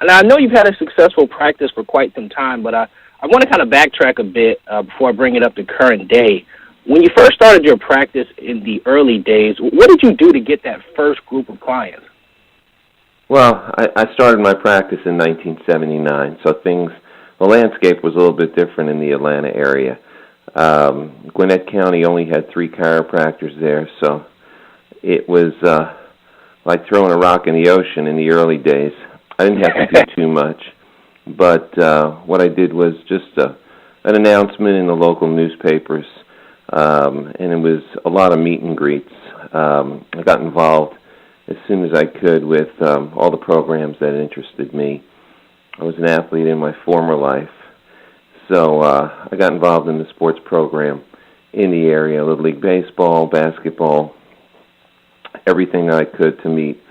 And I know you've had a successful practice for quite some time, but I want to kind of backtrack a bit before I bring it up to current day. When you first started your practice in the early days, what did you do to get that first group of clients? Well, I started my practice in 1979, so the landscape was a little bit different in the Atlanta area. Gwinnett County only had 3 chiropractors there, so it was like throwing a rock in the ocean in the early days. I didn't have to do too much, but what I did was just an announcement in the local newspapers, and it was a lot of meet and greets. I got involved as soon as I could with all the programs that interested me. I was an athlete in my former life, so I got involved in the sports program in the area, Little League Baseball, basketball, everything I could to meet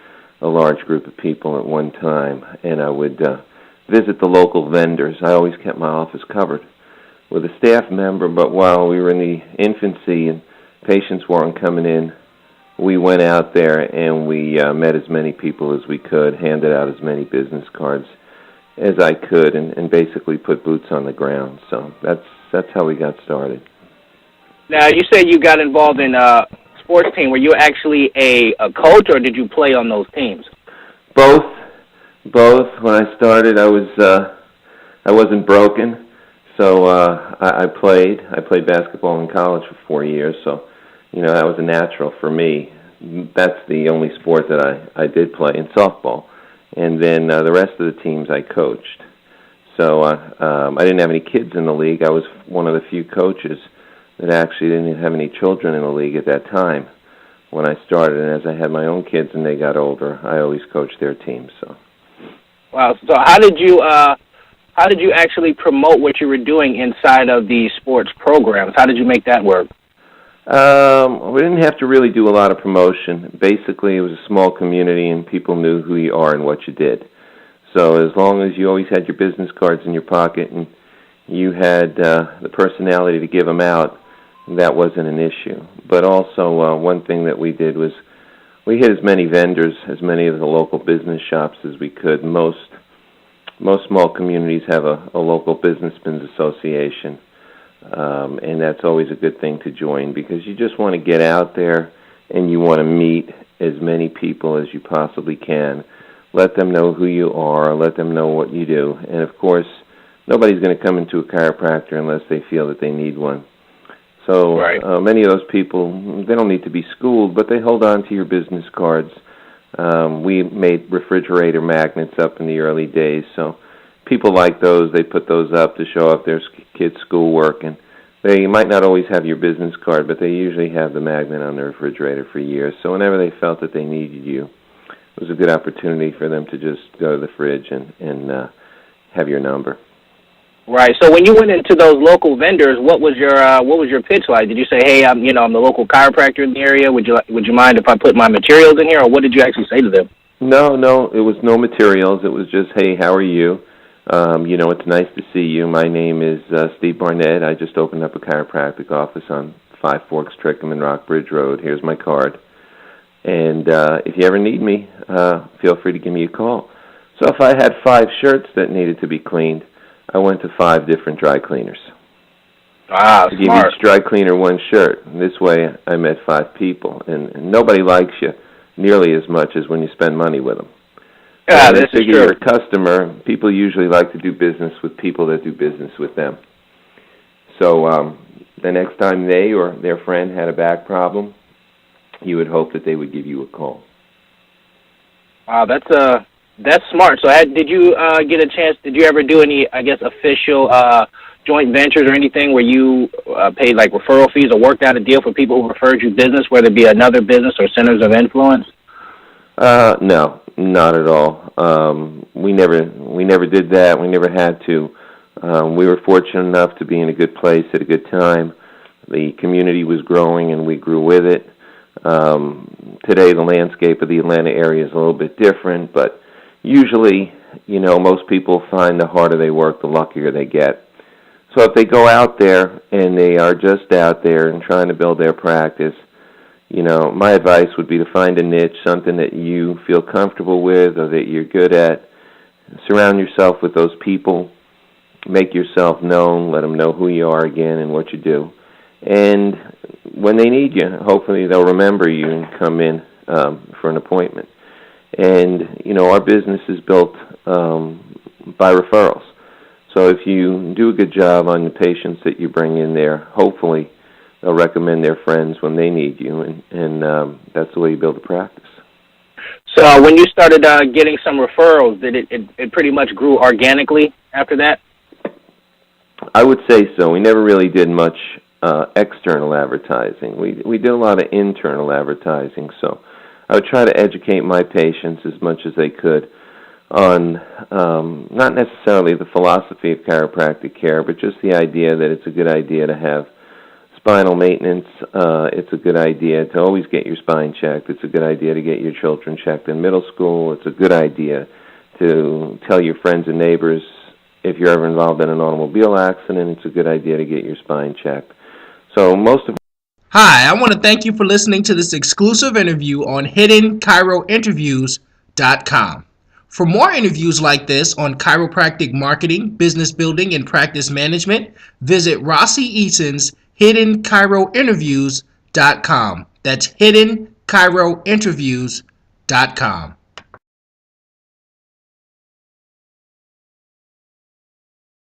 a large group of people at one time. And I would visit the local vendors. I always kept my office covered with a staff member, but while we were in the infancy and patients weren't coming in, we went out there and we met as many people as we could, handed out as many business cards as I could, and basically put boots on the ground. So that's how we got started. Now, you said you got involved in a sports team. Were you actually a coach, or did you play on those teams? Both. When I started, I wasn't broken, so I played. I played basketball in college for 4 years, so that was a natural for me. That's the only sport that I did play, in softball. And then the rest of the teams I coached. So I didn't have any kids in the league. I was one of the few coaches that actually didn't have any children in the league at that time when I started. And as I had my own kids and they got older, I always coached their teams. So. Wow. So how did you actually promote what you were doing inside of the sports programs? How did you make that work? We didn't have to really do a lot of promotion. Basically, it was a small community, and people knew who you are and what you did. So as long as you always had your business cards in your pocket and you had the personality to give them out, that wasn't an issue. But also, one thing that we did was we hit as many vendors, as many of the local business shops as we could. Most small communities have a local businessmen's association. And that's always a good thing to join, because you just want to get out there and you want to meet as many people as you possibly can. Let them know who you are, let them know what you do. And, of course, nobody's going to come into a chiropractor unless they feel that they need one. So right. Many of those people, they don't need to be schooled, but they hold on to your business cards. We made refrigerator magnets up in the early days, so people like those. They put those up to show off their kids' schoolwork, and they might not always have your business card, but they usually have the magnet on the refrigerator for years. So whenever they felt that they needed you, it was a good opportunity for them to just go to the fridge and have your number. Right. So when you went into those local vendors, what was your pitch like? Did you say, "Hey, I'm the local chiropractor in the area. Would you mind if I put my materials in here?" Or what did you actually say to them? No, it was no materials. It was just, "Hey, how are you? It's nice to see you. My name is Steve Barnett. I just opened up a chiropractic office on Five Forks, Trickham, and Rockbridge Road. Here's my card. And if you ever need me, feel free to give me a call." So if I had 5 shirts that needed to be cleaned, I went to 5 different dry cleaners. Ah, to give smart. each dry cleaner 1 shirt. And this way I met 5 people. And nobody likes you nearly as much as when you spend money with them. Yeah, this is true. true. You're a customer. People usually like to do business with people that do business with them. So the next time they or their friend had a back problem, you would hope that they would give you a call. Wow, that's smart. So did you get a chance? Did you ever do any, official joint ventures or anything where you paid like referral fees or worked out a deal for people who referred you business, whether it be another business or centers of influence? No, not at all. We never did that. We never had to. We were fortunate enough to be in a good place at a good time. The community was growing, and we grew with it. Today, the landscape of the Atlanta area is a little bit different, but usually, most people find the harder they work, the luckier they get. So if they go out there and they are just out there and trying to build their practice, my advice would be to find a niche, something that you feel comfortable with or that you're good at, surround yourself with those people, make yourself known, let them know who you are again and what you do. And when they need you, hopefully they'll remember you and come in for an appointment. And, our business is built by referrals. So if you do a good job on the patients that you bring in there, hopefully they'll recommend their friends when they need you, and that's the way you build a practice. So when you started getting some referrals, did it pretty much grew organically after that? I would say so. We never really did much external advertising. We did a lot of internal advertising, so I would try to educate my patients as much as they could on not necessarily the philosophy of chiropractic care, but just the idea that it's a good idea to have spinal maintenance. It's a good idea to always get your spine checked. It's a good idea to get your children checked in middle school. It's a good idea to tell your friends and neighbors if you're ever involved in an automobile accident. It's a good idea to get your spine checked. So most of Hi, I want to thank you for listening to this exclusive interview on HiddenChiroInterviews.com. For more interviews like this on chiropractic marketing, business building, and practice management, visit Rossi Eason's HiddenChiroInterviews.com. That's HiddenChiroInterviews.com.